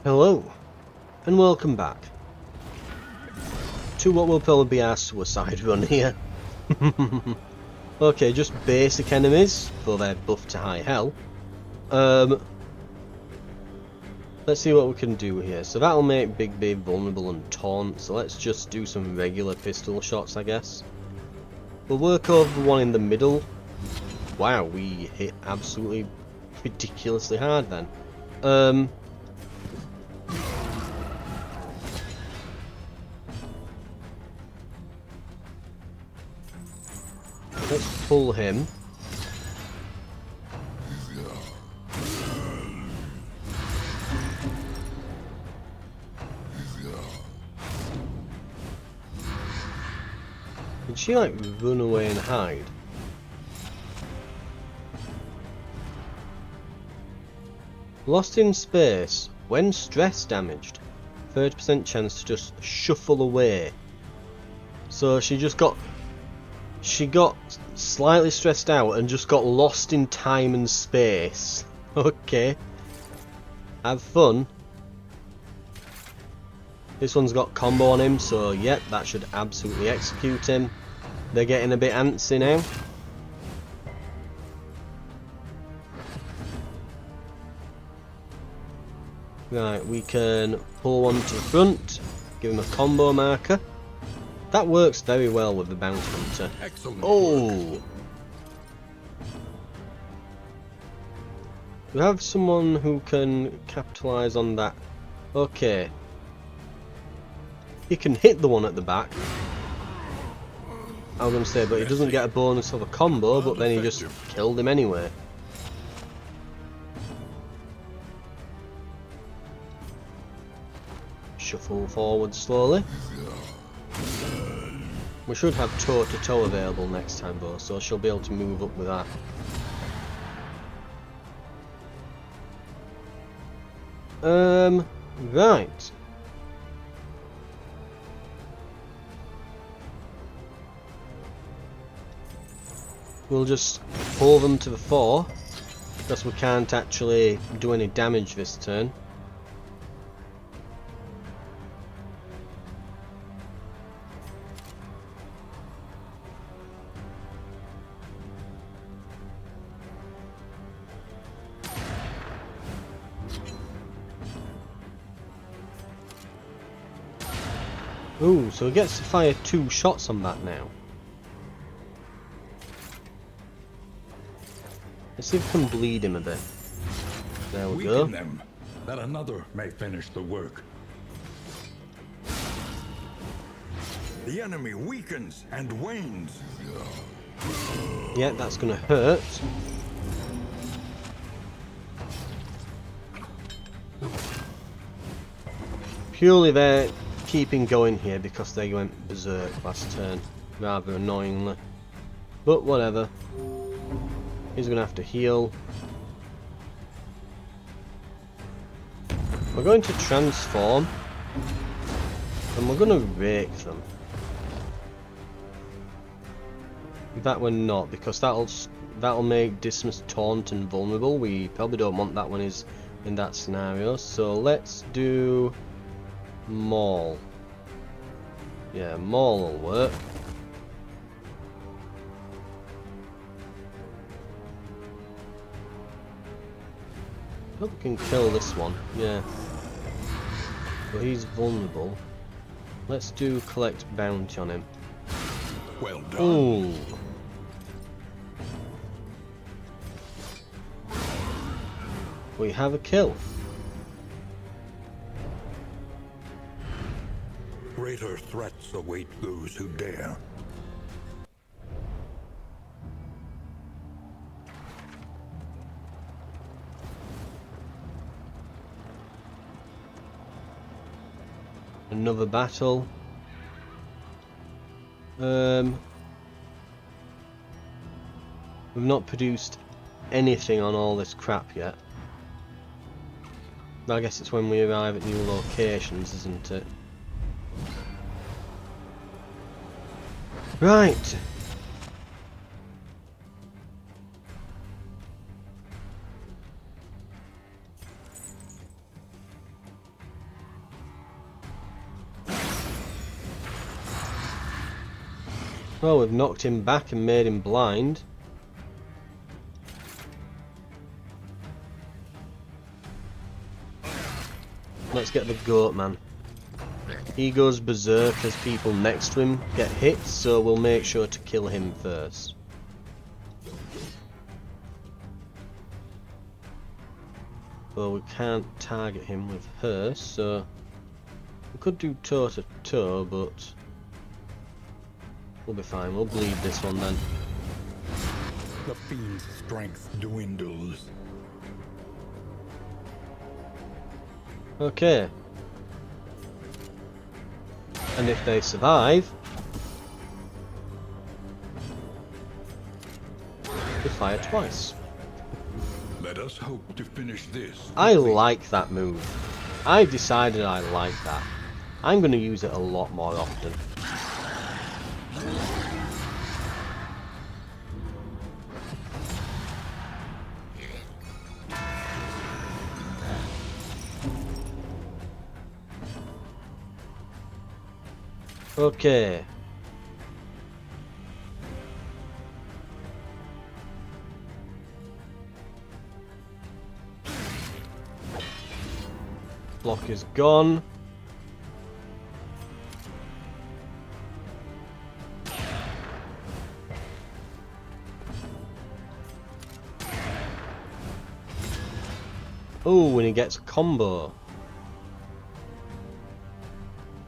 Hello, and welcome back to what will probably be our suicide run here. Okay, just basic enemies for their buff to high hell. Let's see what we can do here. So that'll make Big B vulnerable and taunt, so let's just do some regular pistol shots, I guess. We'll work over the one in the middle. Wow, we hit absolutely ridiculously hard then. Let's pull him. Did she like run away and hide? Lost in space. When stress damaged, 30% chance to just shuffle away. So she got slightly stressed out and just got lost in time and space. Okay. Have fun. This one's got combo on him, so yep, that should absolutely execute him. They're getting a bit antsy now. Right, we can pull one to the front, give him a combo marker. That works very well with the bounty hunter. Excellent. Oh! We have someone who can capitalise on that. Okay. He can hit the one at the back. I was going to say, but he doesn't get a bonus of a combo, but then he just killed him anyway. Shuffle forward slowly. We should have toe-to-toe available next time though, so she'll be able to move up with that. Right. We'll just pull them to the fore, because we can't actually do any damage this turn. Ooh, so he gets to fire 2 shots on that now. Let's see if we can bleed him a bit. There we go. Weaken them, that another may finish the work. The enemy weakens and wanes. Yeah, that's gonna hurt. Purely they're keeping going here because they went berserk last turn, rather annoyingly. But whatever. He's gonna have to heal. We're going to transform, and we're gonna rake them. That we're not, because that'll make Dismas taunt and vulnerable. We probably don't want that one in that scenario. So let's do Maul. Yeah, Maul will work. I hope we can kill this one, yeah. But he's vulnerable. Let's do collect bounty on him. Well done. Ooh. We have a kill. Greater threats await those who dare. Another battle. We've not produced anything on all this crap yet. I guess it's when we arrive at new locations, isn't it? Right. Oh, we've knocked him back and made him blind. Let's get the goat man. He goes berserk as people next to him get hit, so we'll make sure to kill him first. Well, we can't target him with her, so we could do toe to toe, but we'll be fine. We'll bleed this one then. The fiend's strength dwindles. Okay. And if they survive, we fire twice. Let us hope to finish this. I like that move. I've decided I like that. I'm going to use it a lot more often. Okay. Block is gone. Oh, when he gets a combo.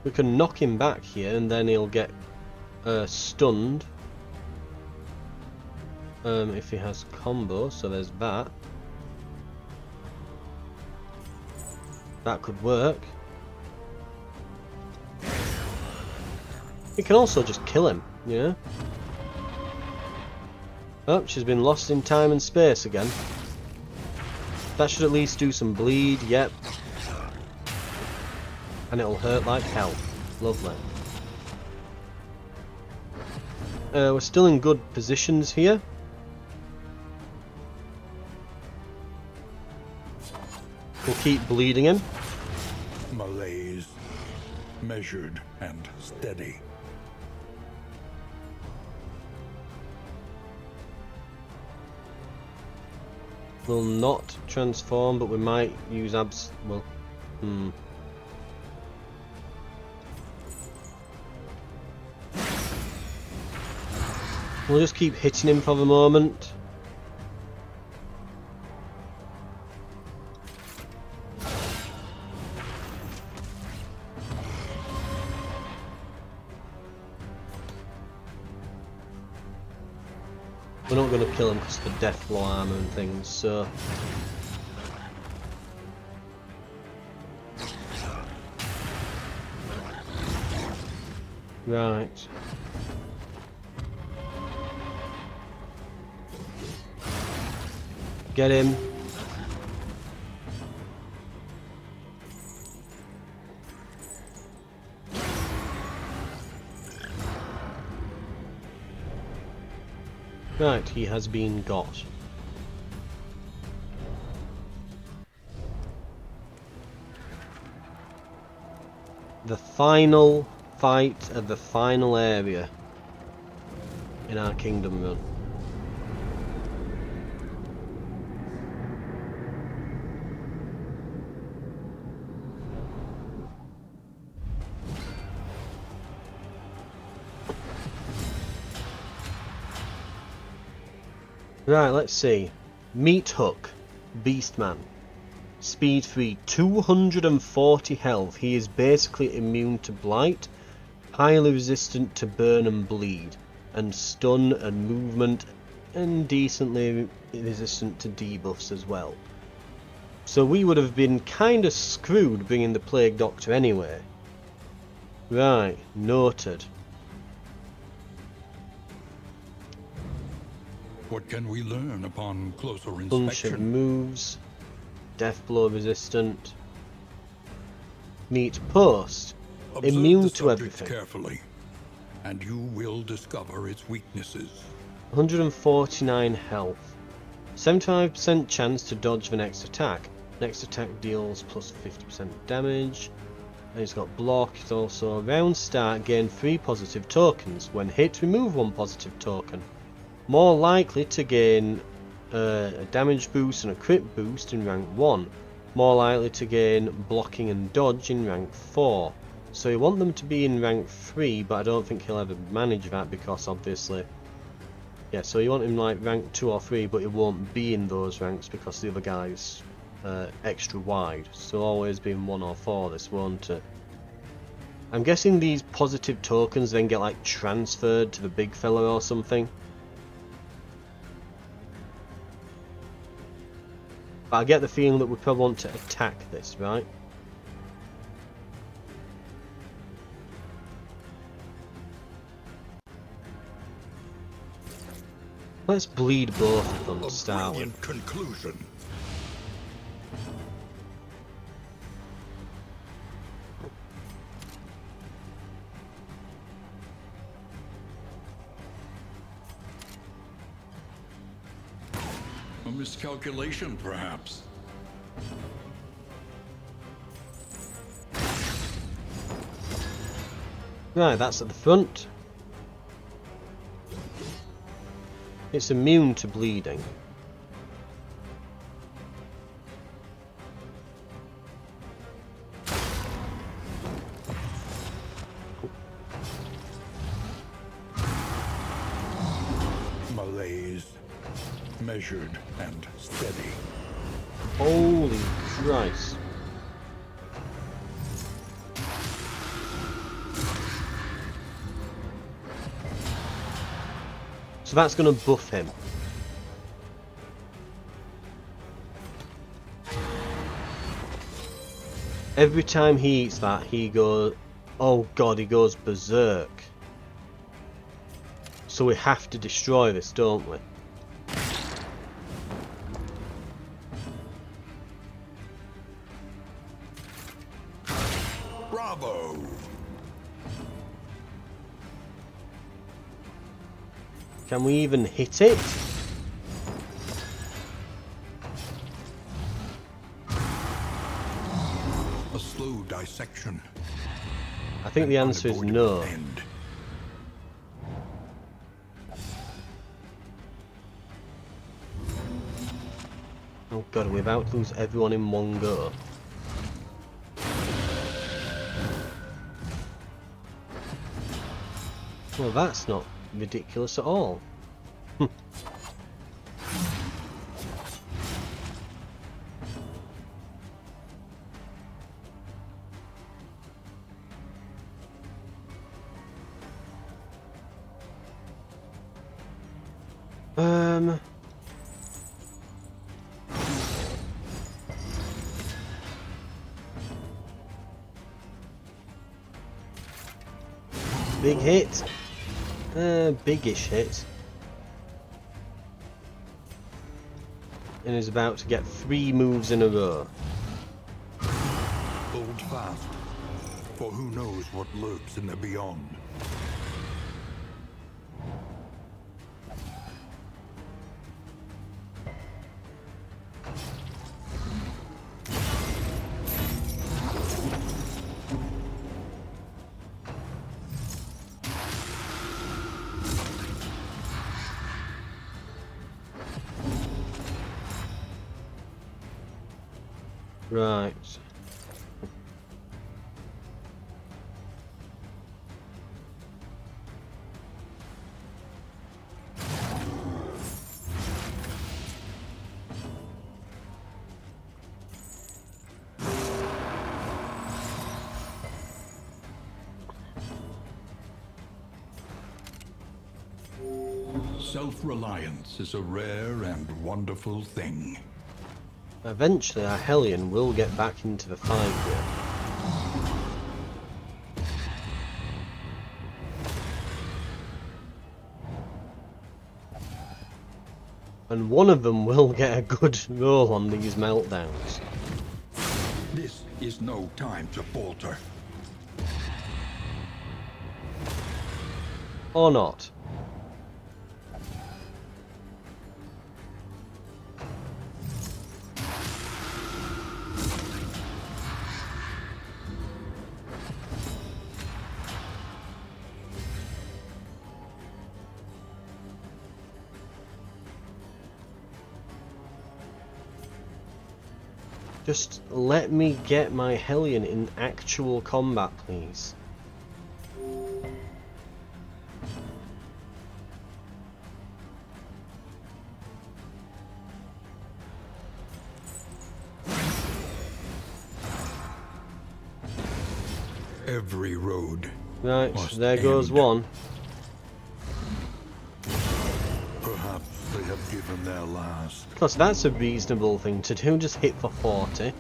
We can knock him back here and then he'll get stunned. If he has combo, so there's that. That could work. We can also just kill him, you know? Oh, she's been lost in time and space again. That should at least do some bleed, yep. And it'll hurt like hell. Lovely. We're still in good positions here. We'll keep bleeding him. Malaise, measured and steady. We'll not transform, but we might use well, We'll just keep hitting him for the moment. We're not going to kill him because of the death blow armor and things, so... Right. Get him. Right, he has been got. The final fight of the final area in our kingdom run. Right, let's see. Meat Hook, Beastman. Speed 3, 240 health. He is basically immune to blight, highly resistant to burn and bleed, and stun and movement, and decently resistant to debuffs as well. So we would have been kind of screwed bringing the Plague Doctor anyway. Right, noted. What can we learn upon closer Bunch of inspection? moves. Death blow resistant. Meat Post. Observe Immune the to subject everything. carefully, and you will discover its weaknesses. 149 health. 75% chance to dodge the next attack. Next attack deals plus 50% damage. And he's got block. It's also round start, gain 3 positive tokens. When hit, remove 1 positive token. More likely to gain a damage boost and a crit boost in rank 1. More likely to gain blocking and dodge in rank 4. So you want them to be in rank 3, but I don't think he'll ever manage that because obviously... Yeah, so you want him like rank 2 or 3, but he won't be in those ranks because the other guy's extra wide. So always be in 1 or 4, this won't it? I'm guessing these positive tokens then get like transferred to the big fella or something. But I get the feeling that we probably want to attack this, right? Let's bleed both of them to start with. Conclusion. A miscalculation, perhaps. Right, that's at the front. It's immune to bleeding. Malaise. Measured and steady. Holy Christ. So that's going to buff him. Every time he eats that, he goes... Oh god, he goes berserk. So we have to destroy this, don't we? Bravo! Can we even hit it? A slow dissection. I think the answer is no. End. Oh god, we're about to lose everyone in one go. Well, that's not ridiculous at all. Big hit. Biggish hit. And is about to get 3 moves in a row. Hold fast, for who knows what lurks in the beyond. Right. Self-reliance is a rare and wonderful thing. Eventually our Hellion will get back into the fight here. And one of them will get a good roll on these meltdowns. This is no time to falter. Or not. Just let me get my Hellion in actual combat, please. Every road. Right, must there goes end. one. Perhaps they have given their last. Of course, that's a reasonable thing to do, just hit for 40.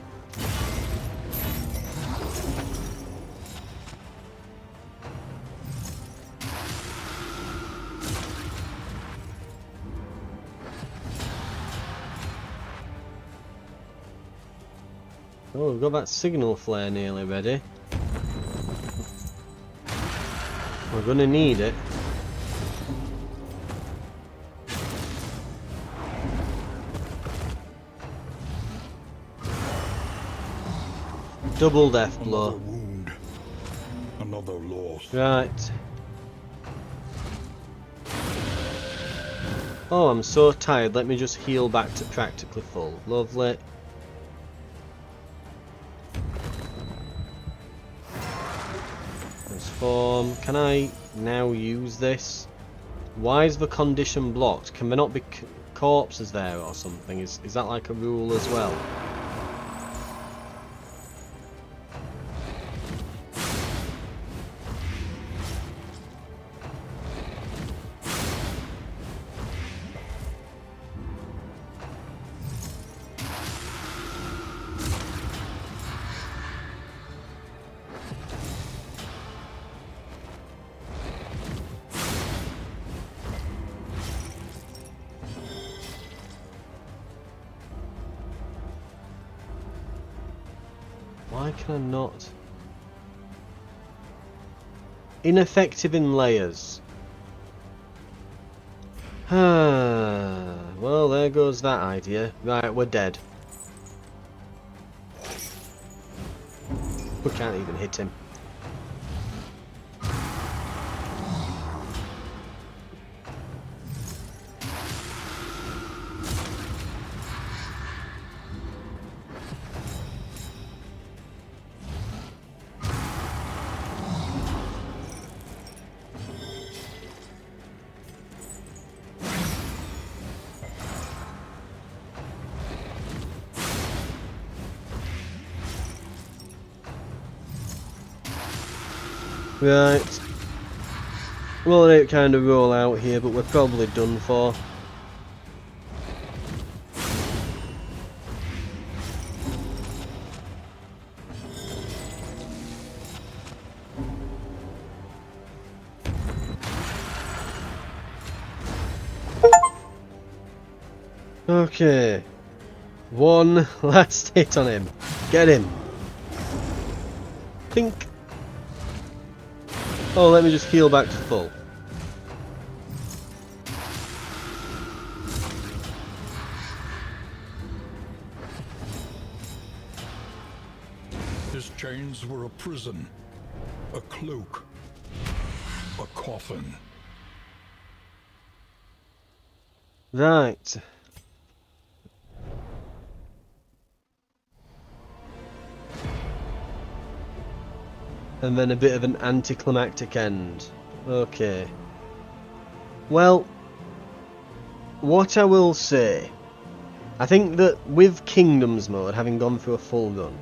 Oh, we've got that signal flare nearly ready. We're gonna need it. Double death Another blow. wound. Another loss. Right. Oh, I'm so tired. Let me just heal back to practically full. Lovely. Transform. Can I now use this? Why is the condition blocked? Can there not be corpses there or something? Is that like a rule as well? Why can I not? Ineffective in layers. Well, there goes that idea. Right, we're dead. We can't even hit him. Right. We'll let it kind of roll out here, but we're probably done for. Okay. One last hit on him. Get him. Think. Oh, let me just heal back to full. His chains were a prison, a cloak, a coffin. Right. And then a bit of an anticlimactic end. Okay. Well, what I will say, I think that with Kingdoms mode, having gone through a full run,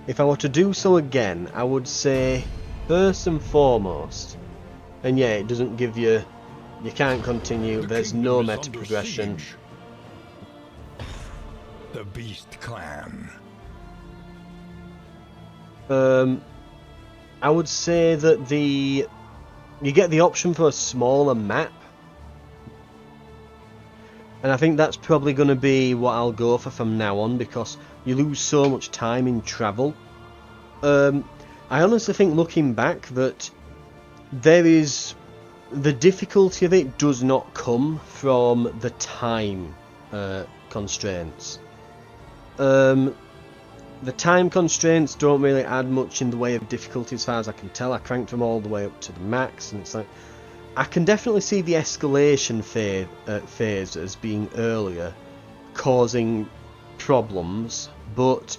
if I were to do so again, I would say, first and foremost, and yeah, it doesn't give you, you can't continue, there's no meta progression. The Beast Clan. I would say that you get the option for a smaller map, and I think that's probably going to be what I'll go for from now on, because you lose so much time in travel. I honestly think, looking back, that the difficulty of it does not come from the time constraints. The time constraints don't really add much in the way of difficulty as far as I can tell. I cranked them all the way up to the max, and it's like, I can definitely see the escalation phase as being earlier, causing problems, but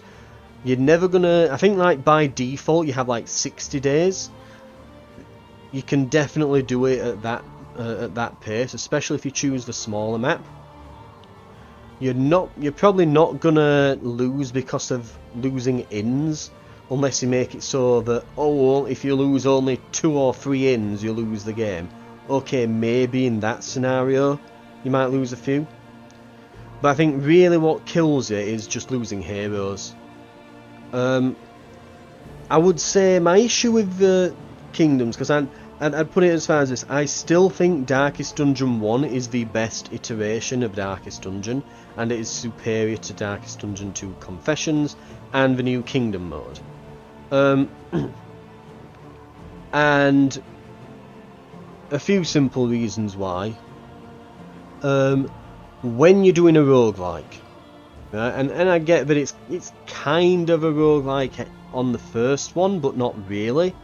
You're never gonna... I think like by default you have like 60 days. You can definitely do it at that pace, especially if you choose the smaller map. You're probably not gonna lose because of losing inns, unless you make it so that, oh well, if you lose only 2 or 3 inns you lose the game. Okay, maybe in that scenario you might lose a few, but I think really what kills it is just losing heroes. I would say my issue with the Kingdoms, because I'd put it as far as this, I still think Darkest Dungeon 1 is the best iteration of Darkest Dungeon, and it is superior to Darkest Dungeon 2 Confessions and the new Kingdom mode. And a few simple reasons why. When you're doing a roguelike, right, and I get that it's kind of a roguelike on the first one, but not really.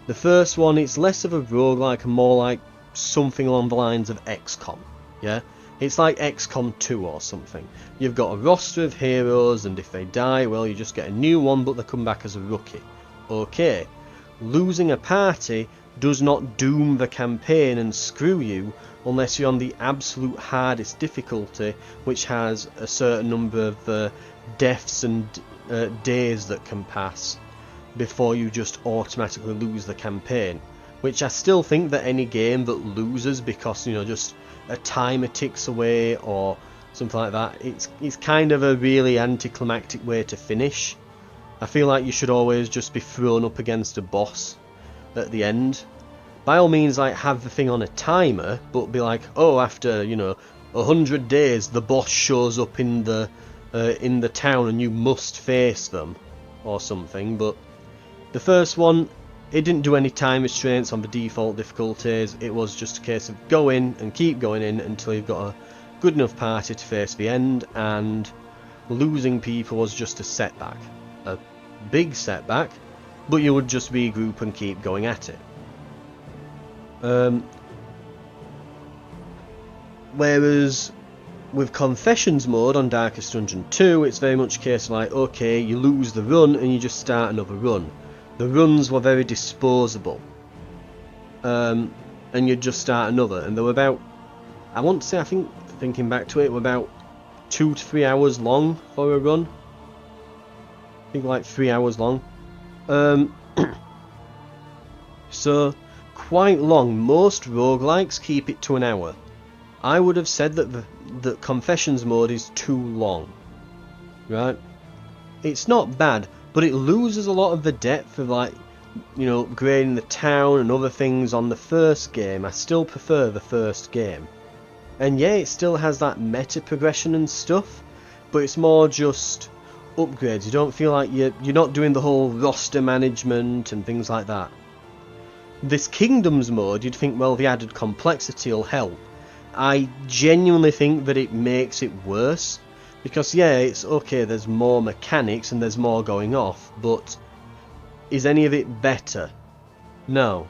The first one, it's less of a roguelike and more like something along the lines of XCOM, yeah? It's like XCOM 2 or something. You've got a roster of heroes, and if they die, well, you just get a new one, but they come back as a rookie. Okay, losing a party does not doom the campaign and screw you unless you're on the absolute hardest difficulty, which has a certain number of deaths and days that can pass before you just automatically lose the campaign. Which I still think that any game that loses because, you know, just a timer ticks away or something like that, it's kind of a really anticlimactic way to finish. I feel like you should always just be thrown up against a boss at the end. By all means, like, have the thing on a timer, but be like, oh, after, you know, 100 days the boss shows up in the town and you must face them or something. But the first one, it didn't do any time restraints on the default difficulties. It was just a case of go in and keep going in until you've got a good enough party to face the end, and losing people was just a setback. A big setback, but you would just regroup and keep going at it. Whereas with Confessions mode on Darkest Dungeon 2, it's very much a case of like, okay, you lose the run and you just start another run. The runs were very disposable, and you'd just start another, and they were about, I want to say, I think, thinking back to it, were about 2 to 3 hours long for a run. I think like 3 hours long. So quite long. Most roguelikes keep it to an hour. I would have said that the Confessions mode is too long, right? It's not bad, but it loses a lot of the depth of, like, you know, upgrading the town and other things on the first game. I still prefer the first game. And yeah, it still has that meta progression and stuff, but it's more just upgrades. You don't feel like you're not doing the whole roster management and things like that. This Kingdoms mode, you'd think, well, the added complexity will help. I genuinely think that it makes it worse, because yeah, it's okay, there's more mechanics and there's more going off, but is any of it better? No.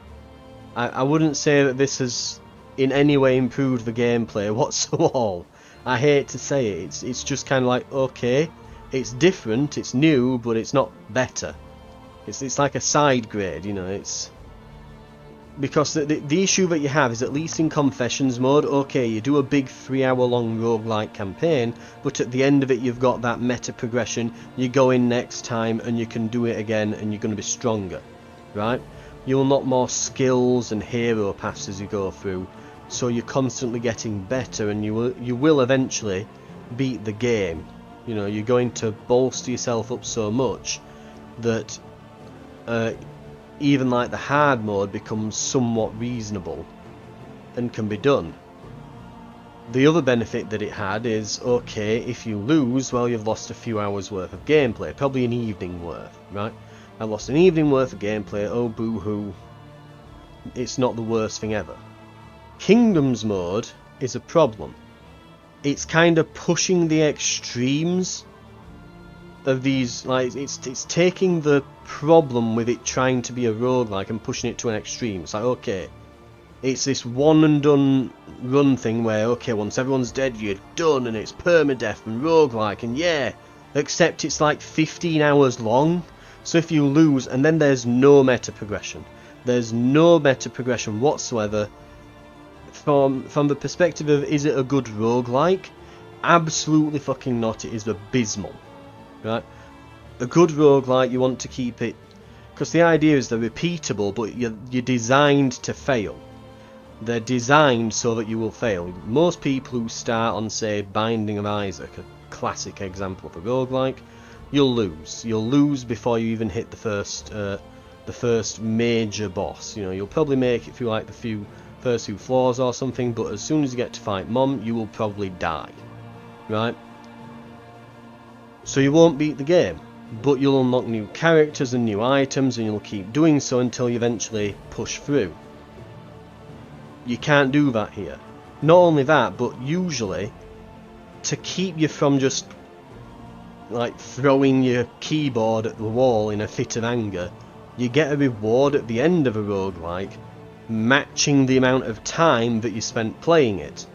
I wouldn't say that this has in any way improved the gameplay whatsoever. I hate to say it, it's just kind of like, okay, it's different, it's new, but it's not better. It's like a side grade, you know. It's because the issue that you have is, at least in Confessions mode, okay, you do a big 3 hour long roguelike campaign, but at the end of it you've got that meta progression. You go in next time and you can do it again and you're going to be stronger, right? You'll unlock more skills and hero paths as you go through, so you're constantly getting better, and you will eventually beat the game. You know, you're going to bolster yourself up so much that even like the hard mode becomes somewhat reasonable and can be done. The other benefit that it had is, okay, if you lose, well, you've lost a few hours worth of gameplay, probably an evening worth, right? I lost an evening worth of gameplay, oh boo-hoo. It's not the worst thing ever. Kingdoms mode is a problem. It's kind of pushing the extremes of these, like, it's taking the problem with it trying to be a roguelike and pushing it to an extreme. It's like, okay, it's this one and done run thing where, okay, once everyone's dead you're done and it's permadeath and roguelike, and yeah, except it's like 15 hours long. So if you lose, and then there's no meta progression. There's no meta progression whatsoever. From the perspective of, is it a good roguelike? Absolutely fucking not. It is abysmal. Right? A good roguelike, you want to keep it, because the idea is they're repeatable, but you're designed to fail. They're designed so that you will fail. Most people who start on, say, Binding of Isaac, a classic example of a roguelike, you'll lose. You'll lose before you even hit the first major boss. You know, you'll probably make it through like the first few floors or something, but as soon as you get to fight Mom, you will probably die. Right? So you won't beat the game, but you'll unlock new characters and new items, and you'll keep doing so until you eventually push through. You can't do that here. Not only that, but usually, to keep you from just like throwing your keyboard at the wall in a fit of anger, you get a reward at the end of a roguelike matching the amount of time that you spent playing it.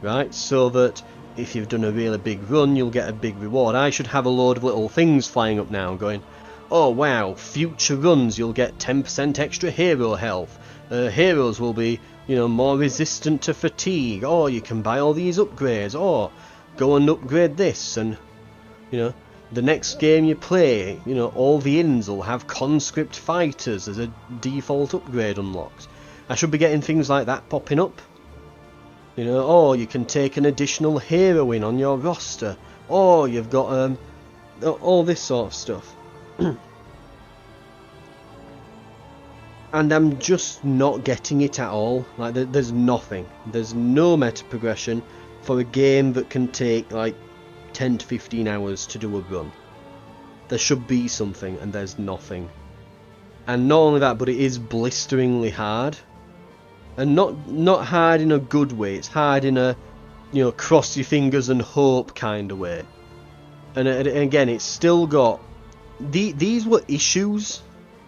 Right? So that if you've done a really big run, you'll get a big reward. I should have a load of little things flying up now going, oh wow, future runs you'll get 10% extra hero health. Heroes will be, you know, more resistant to fatigue. Or you can buy all these upgrades. Or go and upgrade this. And, you know, the next game you play, you know, all the inns will have conscript fighters as a default upgrade unlocked. I should be getting things like that popping up. You know, or you can take an additional hero in on your roster. Or you've got all this sort of stuff. And I'm just not getting it at all. Like, there's nothing. There's no meta progression for a game that can take like 10 to 15 hours to do a run. There should be something, and there's nothing. And not only that, but it is blisteringly hard. And not hard in a good way. It's hard in a, you know, cross your fingers and hope kind of way. And again, it's still got... These were issues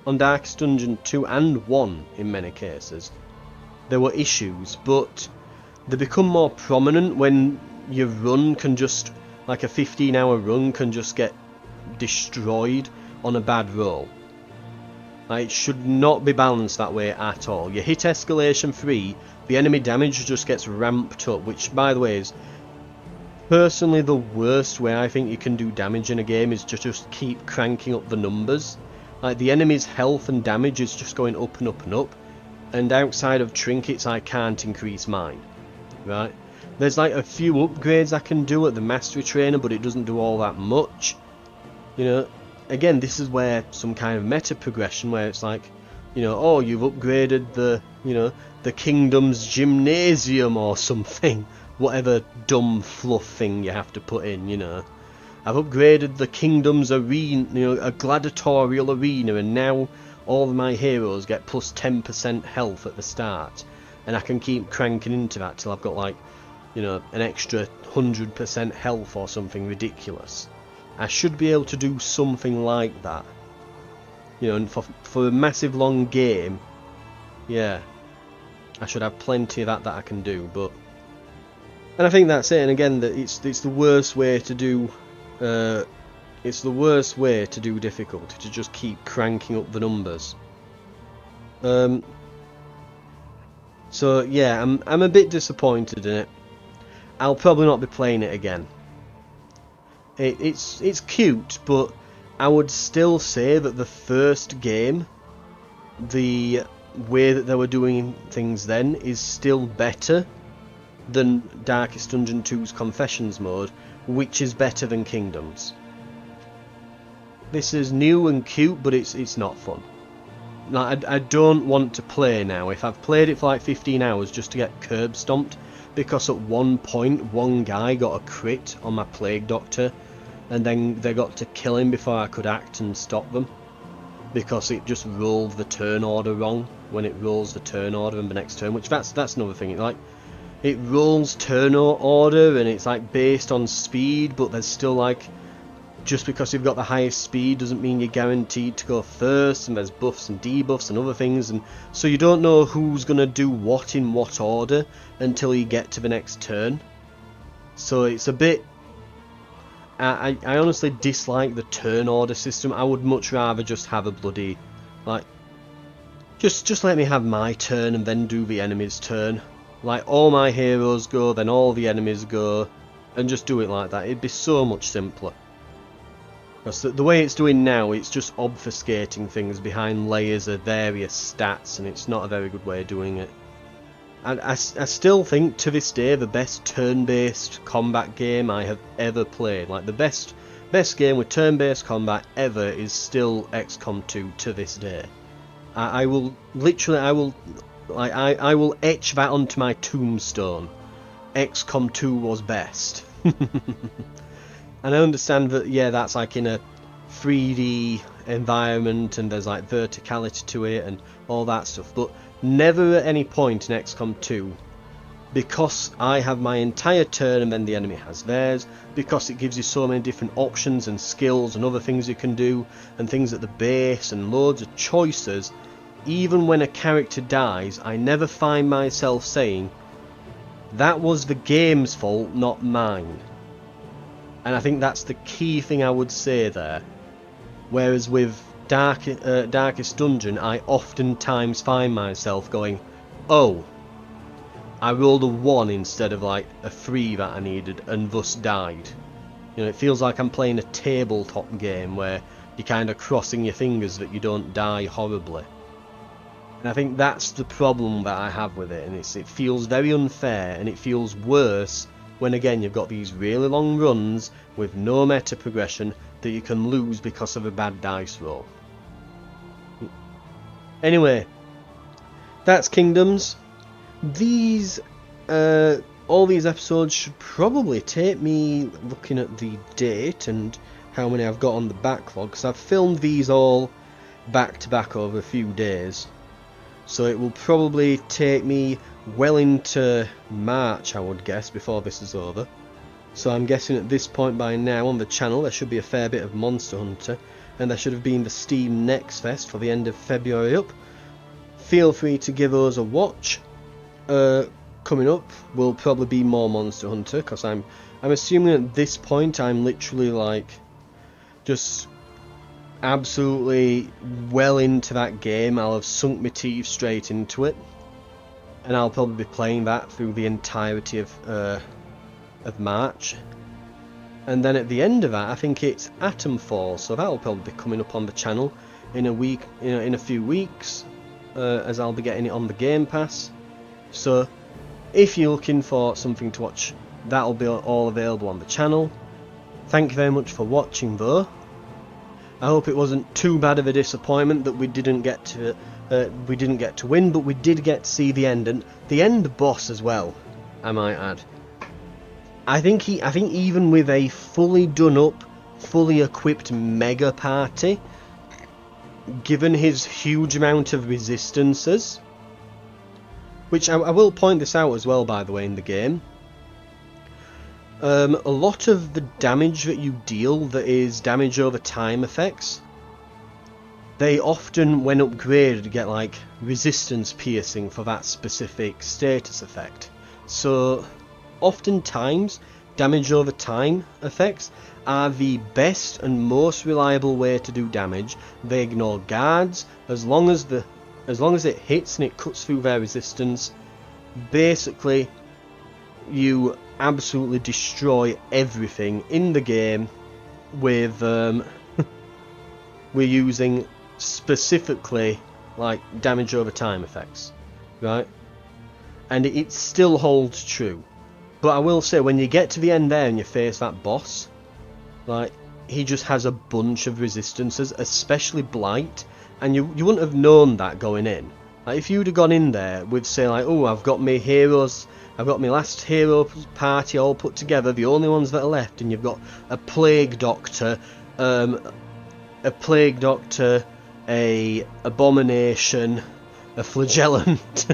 on Darkest Dungeon 2 and 1 in many cases. There were issues, but they become more prominent when your run can just... Like a 15-hour run can just get destroyed on a bad roll. Like, it should not be balanced that way at all. You hit escalation 3, the enemy damage just gets ramped up, which, by the way, is personally the worst way I think you can do damage in a game, is to just keep cranking up the numbers. Like, the enemy's health and damage is just going up and up and up, and outside of trinkets I can't increase mine. Right? There's like a few upgrades I can do at the Mastery Trainer, but it doesn't do all that much. You know, again, this is where some kind of meta progression, where it's like, you know, oh, you've upgraded the, you know, the Kingdom's Gymnasium or something. Whatever dumb fluff thing you have to put in, you know. I've upgraded the Kingdom's arena, you know, a gladiatorial arena, and now all of my heroes get plus 10% health at the start. And I can keep cranking into that till I've got like, you know, an extra 100% health or something ridiculous. I should be able to do something like that. You know, and for a massive long game, yeah, I should have plenty of that I can do, but... And I think that's it, and again, that it's the worst way to do... it's the worst way to do difficulty, to just keep cranking up the numbers. So, yeah, I'm a bit disappointed in it. I'll probably not be playing it again. It's cute, but I would still say that the first game, the way that they were doing things then, is still better than Darkest Dungeon 2's Confessions mode, which is better than Kingdoms. This is new and cute, but it's not fun. Like, I don't want to play now. If I've played it for like 15 hours just to get curb stomped, because at one point one guy got a crit on my Plague Doctor, and then they got to kill him before I could act and stop them, because it just rolled the turn order wrong when it rolls the turn order in the next turn, which that's another thing. Like, it rolls turn order and it's like based on speed, but there's still like, just because you've got the highest speed doesn't mean you're guaranteed to go first, and there's buffs and debuffs and other things, and so you don't know who's going to do what in what order until you get to the next turn. So it's a bit... I honestly dislike the turn order system. I would much rather just have a bloody, like, just let me have my turn and then do the enemy's turn. Like, all my heroes go, then all the enemies go, and just do it like that. It'd be so much simpler. Because the way it's doing now, it's just obfuscating things behind layers of various stats, and it's not a very good way of doing it. And I still think, to this day, the best turn-based combat game I have ever played, like the best game with turn-based combat ever, is still XCOM 2 to this day. I will etch that onto my tombstone. XCOM 2 was best. And I understand that, yeah, that's like in a 3D environment and there's like verticality to it and all that stuff, but never at any point in XCOM 2, because I have my entire turn and then the enemy has theirs, because it gives you so many different options and skills and other things you can do and things at the base and loads of choices, even when a character dies, I never find myself saying, that was the game's fault, not mine. And I think that's the key thing I would say there. Whereas with Darkest Dungeon, I oftentimes find myself going, oh, I rolled a 1 instead of like a 3 that I needed and thus died. You know, it feels like I'm playing a tabletop game where you're kind of crossing your fingers that you don't die horribly. And I think that's the problem that I have with it, and it feels very unfair, and it feels worse when again you've got these really long runs with no meta progression that you can lose because of a bad dice roll. Anyway, that's Kingdoms. All these episodes should probably take me, looking at the date and how many I've got on the backlog, because I've filmed these all back to back over a few days. So it will probably take me well into March, I would guess, before this is over. So I'm guessing at this point by now on the channel there should be a fair bit of Monster Hunter, and there should have been the Steam Next Fest for the end of February up. Feel free to give us a watch. Coming up will probably be more Monster Hunter, because I'm assuming at this point I'm literally like just absolutely well into that game. I'll have sunk my teeth straight into it, and I'll probably be playing that through the entirety of March. And then at the end of that, I think it's Atomfall, so that'll probably be coming up on the channel in a week, in a few weeks, as I'll be getting it on the Game Pass. So if you're looking for something to watch, that'll be all available on the channel. Thank you very much for watching though. I hope it wasn't too bad of a disappointment that we didn't get to win, but we did get to see the end, and the end boss as well, I might add. I think even with a fully done up, fully equipped mega party, given his huge amount of resistances, which I will point this out as well, by the way, in the game. A lot of the damage that you deal that is damage over time effects, they often, when upgraded, get like resistance piercing for that specific status effect. So oftentimes damage over time effects are the best and most reliable way to do damage. They ignore guards as long as it hits and it cuts through their resistance. Basically, you absolutely destroy everything in the game with we're using specifically like damage over time effects, right? And it still holds true. But I will say, when you get to the end there and you face that boss, like, he just has a bunch of resistances, especially Blight, and you wouldn't have known that going in. Like, if you'd have gone in there with, say, like, oh, I've got my last hero party all put together, the only ones that are left, and you've got a Plague Doctor, a Abomination, a Flagellant,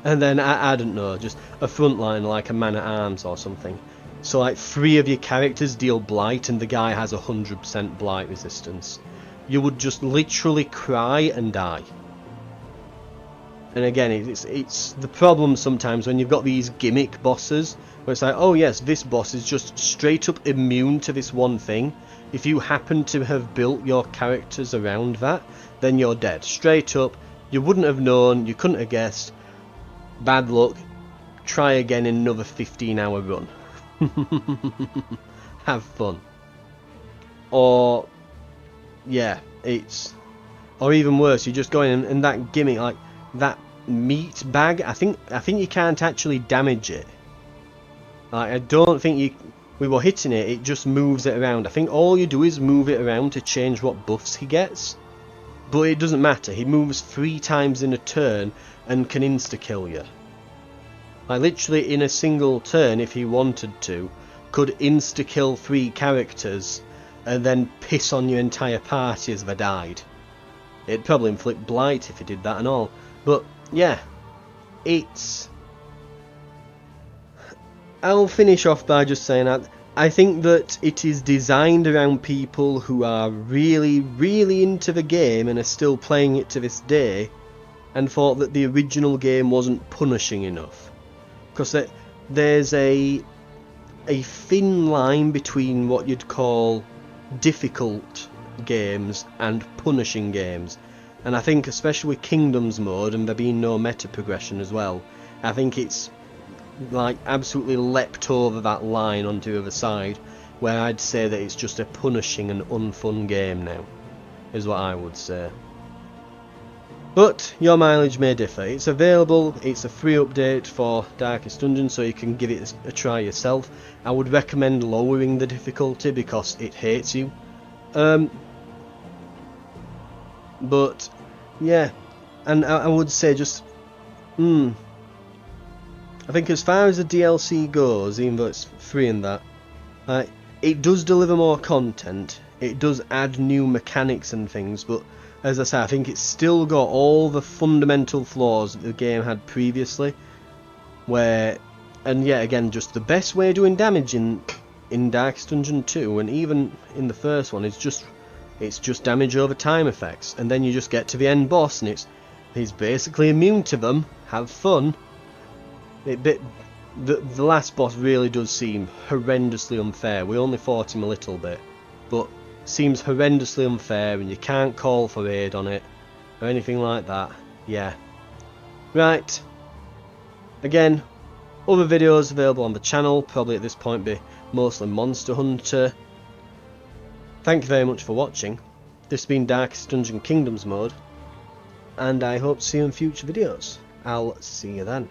and then, I don't know, just a frontline like a Man-at-Arms or something. So like 3 of your characters deal Blight and the guy has 100% Blight resistance. You would just literally cry and die. And again, it's the problem sometimes when you've got these gimmick bosses, where it's like, oh yes, this boss is just straight up immune to this one thing. If you happen to have built your characters around that, then you're dead. Straight up, you wouldn't have known, you couldn't have guessed. Bad luck. Try again in another 15-hour run. Have fun. Or, yeah, or even worse, you just go in and that gimmick, like that meat bag, I think you can't actually damage it. Like, I don't think we were hitting it, it just moves it around. I think all you do is move it around to change what buffs he gets. But it doesn't matter, he moves 3 times in a turn and can insta-kill you. Like, literally in a single turn, if he wanted to, could insta-kill 3 characters and then piss on your entire party as they died. It'd probably inflict blight if he did that and all. But, yeah, I'll finish off by just saying that I think that it is designed around people who are really, really into the game and are still playing it to this day, and thought that the original game wasn't punishing enough. Because there's a thin line between what you'd call difficult games and punishing games. And I think especially with Kingdoms mode and there being no meta progression as well, I think it's like absolutely leapt over that line onto the other side, where I'd say that it's just a punishing and unfun game now, is what I would say. But your mileage may differ. It's available, it's a free update for Darkest Dungeon, so you can give it a try yourself. I would recommend lowering the difficulty because it hates you. But yeah, and I would say just I think as far as the DLC goes, even though it's free in that, it does deliver more content, it does add new mechanics and things, but as I say, I think it's still got all the fundamental flaws that the game had previously, and yet again, just the best way of doing damage in Darkest Dungeon 2, and even in the first one, it's just damage over time effects, and then you just get to the end boss and he's basically immune to them. Have fun. The last boss really does seem horrendously unfair. We only fought him a little bit, but seems horrendously unfair, and you can't call for aid on it or anything like that. Yeah. Right. Again, other videos available on the channel, probably at this point be mostly Monster Hunter. Thank you very much for watching. This has been Darkest Dungeon Kingdoms mode, and I hope to see you in future videos. I'll see you then.